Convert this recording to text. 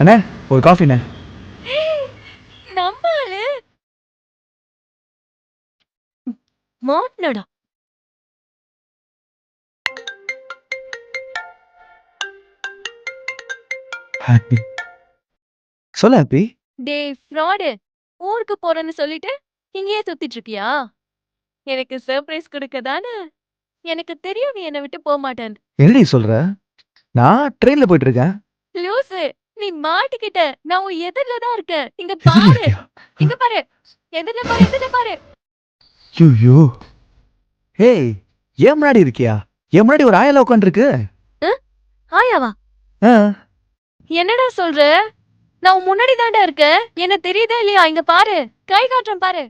அண்ணே ஒரு காஃபிண்ணே. நம்ம ஆளு மாட்னடா. ஹாப்பி சொல்ல ஹாப்பி. டேய் ஃப்ராடு, ஊருக்கு போறேன்னு சொல்லிட்டு இங்கேயே சுத்திட்டு இருக்கியா? எனக்கு சர்ப்ரைஸ் கொடுக்க தானே. எனக்கு தெரியும் நீ என்னை விட்டு போக மாட்டேன்னு. என்னடி சொல்ற? நான் ட்ரெயின்ல போயிட்டு இருக்கேன். லூசு, நீ மாட்டிக்கிட்ட. நான் உன் எதிரில தான் இருக்கேன். இங்க எதிரில பாரு, இருக்கியா? இங்க பாரு, எதிரில பாரு, எதிரில பாரு. ஐயோ ஹேய், ஏன் முன்னாடி இருக்கியா? என் முன்னாடி ஒரு ஆயால உட்காந்துருக்கு. ஆயாவா? என்னடா சொல்ற? நான் உன் முன்னாடி தான்டா இருக்கேன். என்ன தெரியுதா இல்லையா? இங்க பாரு, கை காட்டுறேன் பாரு.